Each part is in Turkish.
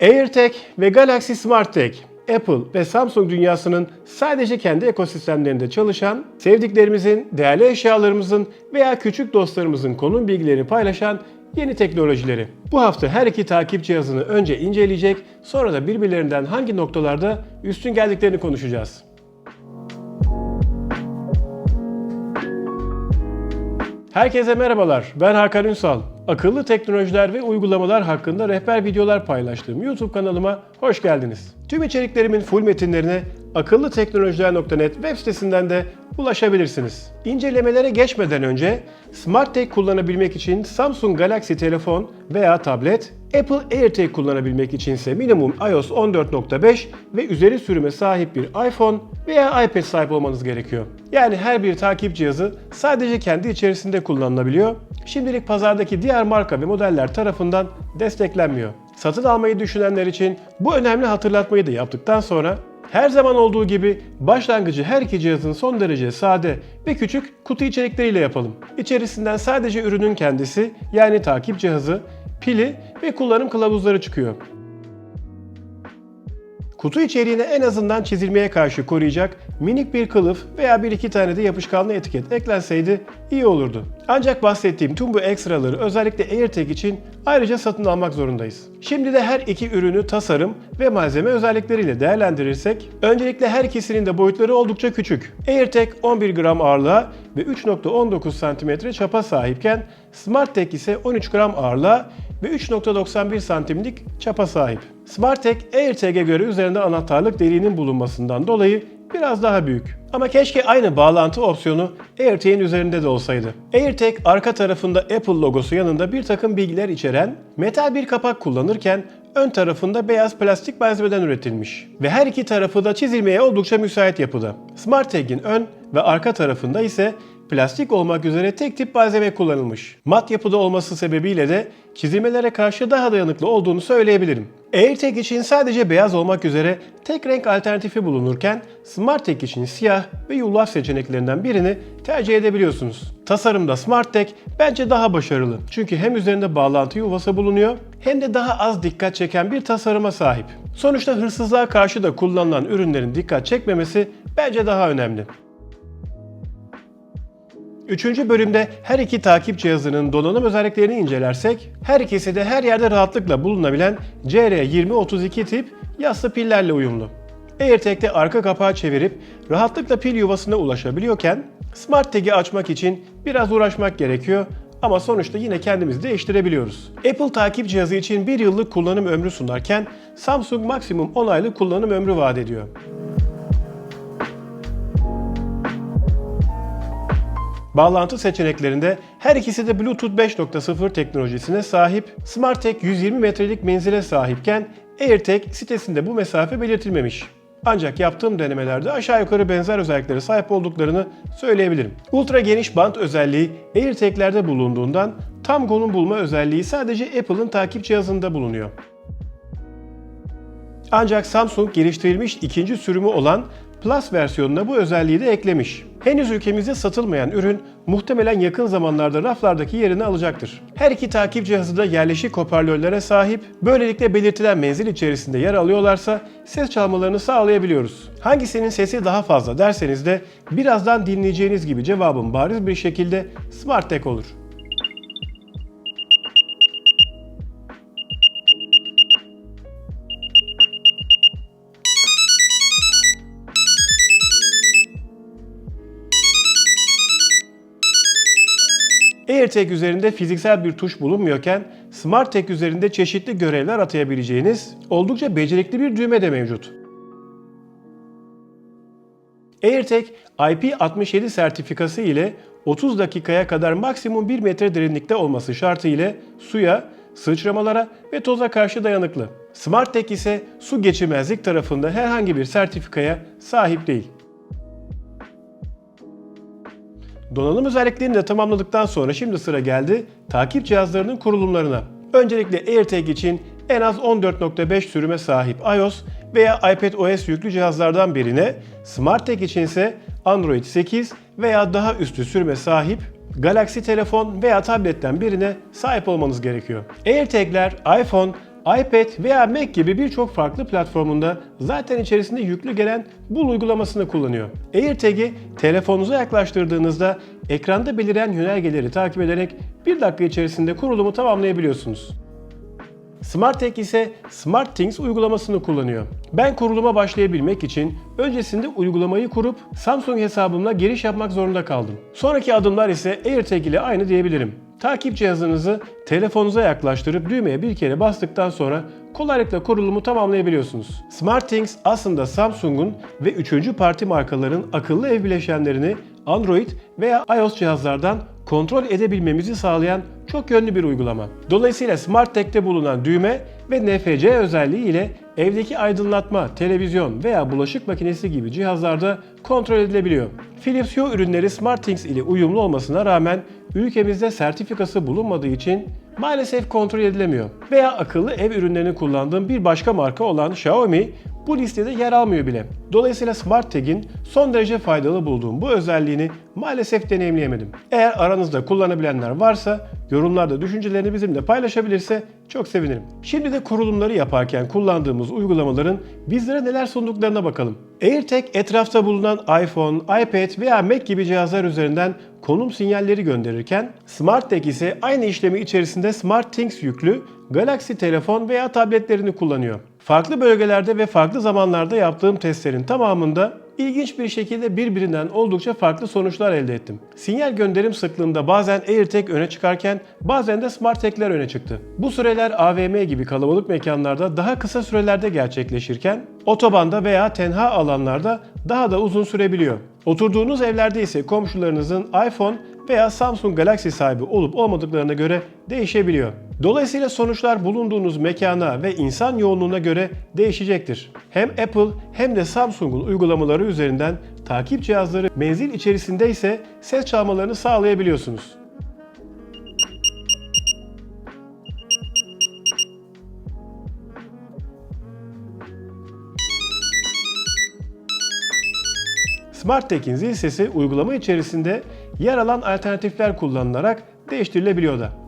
AirTag ve Galaxy SmartTag, Apple ve Samsung dünyasının sadece kendi ekosistemlerinde çalışan, sevdiklerimizin, değerli eşyalarımızın veya küçük dostlarımızın konum bilgilerini paylaşan yeni teknolojileri. Bu hafta her iki takip cihazını önce inceleyecek, sonra da birbirlerinden hangi noktalarda üstün geldiklerini konuşacağız. Herkese merhabalar, ben Hakan Ünsal. Akıllı teknolojiler ve uygulamalar hakkında rehber videolar paylaştığım YouTube kanalıma hoş geldiniz. Tüm içeriklerimin full metinlerine akıllıteknolojiler.net web sitesinden de ulaşabilirsiniz. İncelemelere geçmeden önce SmartTag kullanabilmek için Samsung Galaxy telefon veya tablet, Apple AirTag kullanabilmek için ise minimum iOS 14.5 ve üzeri sürüme sahip bir iPhone veya iPad sahip olmanız gerekiyor. Yani her bir takip cihazı sadece kendi içerisinde kullanılabiliyor. Şimdilik pazardaki diğer marka ve modeller tarafından desteklenmiyor. Satın almayı düşünenler için bu önemli hatırlatmayı da yaptıktan sonra her zaman olduğu gibi başlangıcı her iki cihazın son derece sade ve küçük kutu içerikleriyle yapalım. İçerisinden sadece ürünün kendisi, yani takip cihazı, pili ve kullanım kılavuzları çıkıyor. Kutu içeriğine en azından çizilmeye karşı koruyacak minik bir kılıf veya bir iki tane de yapışkanlı etiket eklenseydi iyi olurdu. Ancak bahsettiğim tüm bu ekstraları özellikle AirTag için ayrıca satın almak zorundayız. Şimdi de her iki ürünü tasarım ve malzeme özellikleriyle değerlendirirsek, öncelikle her ikisinin de boyutları oldukça küçük. AirTag 11 gram ağırlığa ve 3.19 cm çapa sahipken SmartTag ise 13 gram ağırlığa ve 3.91 santimlik çapa sahip. SmartTag AirTag'e göre üzerinde anahtarlık deliğinin bulunmasından dolayı biraz daha büyük. Ama keşke aynı bağlantı opsiyonu AirTag'in üzerinde de olsaydı. AirTag arka tarafında Apple logosu yanında bir takım bilgiler içeren metal bir kapak kullanırken ön tarafında beyaz plastik malzemeden üretilmiş. Ve her iki tarafı da çizilmeye oldukça müsait yapıda. SmartTag'in ön ve arka tarafında ise plastik olmak üzere tek tip malzeme kullanılmış. Mat yapıda olması sebebiyle de çizilmelere karşı daha dayanıklı olduğunu söyleyebilirim. AirTag için sadece beyaz olmak üzere tek renk alternatifi bulunurken SmartTag için siyah ve yulaf seçeneklerinden birini tercih edebiliyorsunuz. Tasarımda SmartTag bence daha başarılı. Çünkü hem üzerinde bağlantı yuvası bulunuyor hem de daha az dikkat çeken bir tasarıma sahip. Sonuçta hırsızlığa karşı da kullanılan ürünlerin dikkat çekmemesi bence daha önemli. Üçüncü bölümde her iki takip cihazının donanım özelliklerini incelersek, her ikisi de her yerde rahatlıkla bulunabilen CR2032 tip yassı pillerle uyumlu. AirTag'de arka kapağı çevirip rahatlıkla pil yuvasına ulaşabiliyorken, SmartTag'i açmak için biraz uğraşmak gerekiyor ama sonuçta yine kendimiz değiştirebiliyoruz. Apple takip cihazı için 1 yıllık kullanım ömrü sunarken, Samsung maksimum 10 aylık kullanım ömrü vaat ediyor. Bağlantı seçeneklerinde her ikisi de Bluetooth 5.0 teknolojisine sahip. SmartTag 120 metrelik menzile sahipken AirTag sitesinde bu mesafe belirtilmemiş. Ancak yaptığım denemelerde aşağı yukarı benzer özelliklere sahip olduklarını söyleyebilirim. Ultra geniş bant özelliği AirTag'lerde bulunduğundan tam konum bulma özelliği sadece Apple'ın takip cihazında bulunuyor. Ancak Samsung geliştirilmiş ikinci sürümü olan Plus versiyonuna bu özelliği de eklemiş. Henüz ülkemizde satılmayan ürün muhtemelen yakın zamanlarda raflardaki yerini alacaktır. Her iki takip cihazı da yerleşik hoparlörlere sahip, böylelikle belirtilen menzil içerisinde yer alıyorlarsa ses çalmalarını sağlayabiliyoruz. Hangisinin sesi daha fazla derseniz de birazdan dinleyeceğiniz gibi cevabım bariz bir şekilde SmartTag olur. AirTag üzerinde fiziksel bir tuş bulunmuyorken SmartTag üzerinde çeşitli görevler atayabileceğiniz oldukça becerikli bir düğme de mevcut. AirTag IP67 sertifikası ile 30 dakikaya kadar maksimum 1 metre derinlikte olması şartı ile suya, sıçramalara ve toza karşı dayanıklı. SmartTag ise su geçirmezlik tarafında herhangi bir sertifikaya sahip değil. Donanım özelliklerini de tamamladıktan sonra şimdi sıra geldi takip cihazlarının kurulumlarına. Öncelikle AirTag için en az 14.5 sürüme sahip iOS veya iPadOS yüklü cihazlardan birine, SmartTag için ise Android 8 veya daha üstü sürüme sahip Galaxy telefon veya tabletten birine sahip olmanız gerekiyor. AirTag'ler iPhone, iPad veya Mac gibi birçok farklı platformunda zaten içerisinde yüklü gelen Bul uygulamasını kullanıyor. AirTag'i telefonunuza yaklaştırdığınızda ekranda beliren yönergeleri takip ederek 1 dakika içerisinde kurulumu tamamlayabiliyorsunuz. SmartTag ise SmartThings uygulamasını kullanıyor. Ben kuruluma başlayabilmek için öncesinde uygulamayı kurup Samsung hesabımla giriş yapmak zorunda kaldım. Sonraki adımlar ise AirTag ile aynı diyebilirim. Takip cihazınızı telefonunuza yaklaştırıp düğmeye bir kere bastıktan sonra kolaylıkla kurulumu tamamlayabiliyorsunuz. SmartThings aslında Samsung'un ve 3. parti markaların akıllı ev bileşenlerini Android veya iOS cihazlardan kontrol edebilmemizi sağlayan çok yönlü bir uygulama. Dolayısıyla SmartTag'te bulunan düğme ve NFC özelliği ile evdeki aydınlatma, televizyon veya bulaşık makinesi gibi cihazlarda kontrol edilebiliyor. Philips Hue ürünleri SmartThings ile uyumlu olmasına rağmen ülkemizde sertifikası bulunmadığı için maalesef kontrol edilemiyor. Veya akıllı ev ürünlerini kullandığım bir başka marka olan Xiaomi bu listede yer almıyor bile. Dolayısıyla SmartTag'in son derece faydalı bulduğum bu özelliğini maalesef deneyimleyemedim. Eğer aranızda kullanabilenler varsa yorumlarda düşüncelerini bizimle paylaşabilirse çok sevinirim. Şimdi de kurulumları yaparken kullandığımız uygulamaların bizlere neler sunduklarına bakalım. AirTag etrafta bulunan iPhone, iPad veya Mac gibi cihazlar üzerinden konum sinyalleri gönderirken SmartTag ise aynı işlemi içerisinde SmartThings yüklü Galaxy telefon veya tabletlerini kullanıyor. Farklı bölgelerde ve farklı zamanlarda yaptığım testlerin tamamında ilginç bir şekilde birbirinden oldukça farklı sonuçlar elde ettim. Sinyal gönderim sıklığında bazen AirTag öne çıkarken bazen de SmartTag'ler öne çıktı. Bu süreler AVM gibi kalabalık mekanlarda daha kısa sürelerde gerçekleşirken otobanda veya tenha alanlarda daha da uzun sürebiliyor. Oturduğunuz evlerde ise komşularınızın iPhone veya Samsung Galaxy sahibi olup olmadıklarına göre değişebiliyor. Dolayısıyla sonuçlar bulunduğunuz mekana ve insan yoğunluğuna göre değişecektir. Hem Apple hem de Samsung'un uygulamaları üzerinden takip cihazları menzil içerisinde ise ses çalmalarını sağlayabiliyorsunuz. SmartTag'in zil sesi uygulama içerisinde yer alan alternatifler kullanılarak değiştirilebiliyor da.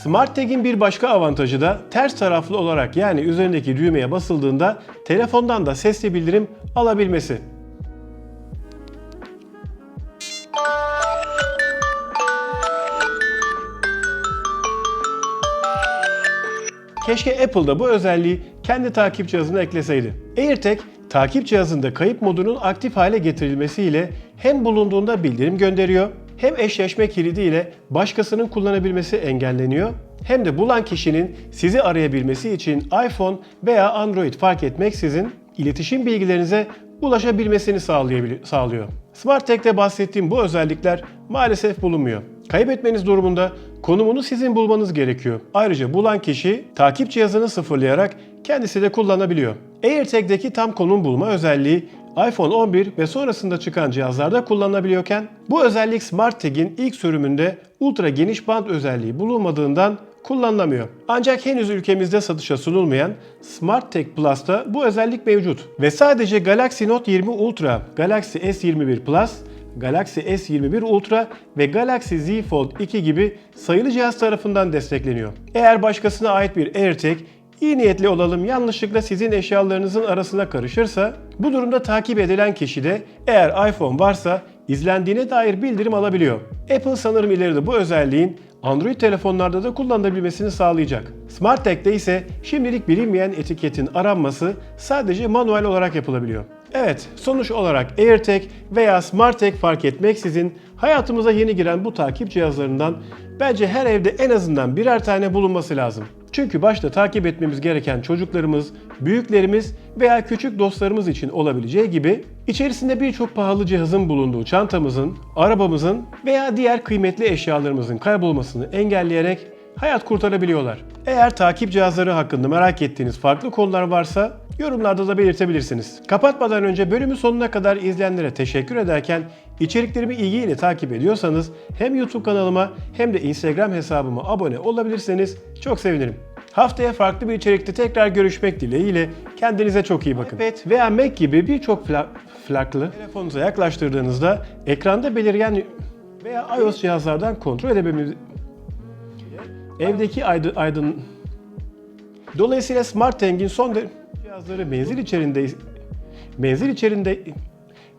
SmartTag'in bir başka avantajı da ters taraflı olarak yani üzerindeki düğmeye basıldığında telefondan da sesli bildirim alabilmesi. Keşke Apple da bu özelliği kendi takip cihazına ekleseydi. AirTag, takip cihazında kayıp modunun aktif hale getirilmesiyle hem bulunduğunda bildirim gönderiyor, hem eşleşme kilidi ile başkasının kullanabilmesi engelleniyor, hem de bulan kişinin sizi arayabilmesi için iPhone veya Android fark etmeksizin iletişim bilgilerinize ulaşabilmesini sağlıyor. SmartTag'de bahsettiğim bu özellikler maalesef bulunmuyor. Kaybetmeniz durumunda konumunu sizin bulmanız gerekiyor. Ayrıca bulan kişi takip cihazını sıfırlayarak kendisi de kullanabiliyor. AirTag'deki tam konum bulma özelliği iPhone 11 ve sonrasında çıkan cihazlarda kullanılabiliyorken bu özellik SmartTag'in ilk sürümünde ultra geniş band özelliği bulunmadığından kullanılamıyor. Ancak henüz ülkemizde satışa sunulmayan SmartTag Plus'ta bu özellik mevcut. Ve sadece Galaxy Note 20 Ultra, Galaxy S21 Plus, Galaxy S21 Ultra ve Galaxy Z Fold 2 gibi sayılı cihaz tarafından destekleniyor. Eğer başkasına ait bir AirTag iyi niyetli olalım yanlışlıkla sizin eşyalarınızın arasına karışırsa bu durumda takip edilen kişi de eğer iPhone varsa izlendiğine dair bildirim alabiliyor. Apple sanırım ileride bu özelliğin Android telefonlarda da kullanılabilmesini sağlayacak. SmartTag'de ise şimdilik bilinmeyen etiketin aranması sadece manuel olarak yapılabiliyor. Evet, sonuç olarak AirTag veya SmartTag fark etmeksizin hayatımıza yeni giren bu takip cihazlarından bence her evde en azından birer tane bulunması lazım. Çünkü başta takip etmemiz gereken çocuklarımız, büyüklerimiz veya küçük dostlarımız için olabileceği gibi içerisinde birçok pahalı cihazın bulunduğu çantamızın, arabamızın veya diğer kıymetli eşyalarımızın kaybolmasını engelleyerek hayat kurtarabiliyorlar. Eğer takip cihazları hakkında merak ettiğiniz farklı konular varsa yorumlarda da belirtebilirsiniz. Kapatmadan önce bölümün sonuna kadar izleyenlere teşekkür ederken içeriklerimi ilgiyle takip ediyorsanız hem YouTube kanalıma hem de Instagram hesabıma abone olabilirseniz çok sevinirim. Haftaya farklı bir içerikte tekrar görüşmek dileğiyle kendinize çok iyi bakın. iPad veya Mac gibi birçok farklı telefonunuza yaklaştırdığınızda ekranda belirgen veya iOS cihazlardan kontrol edebilmeniz evdeki aydın. Dolayısıyla SmartTag'in son cihazları menzil içerisinde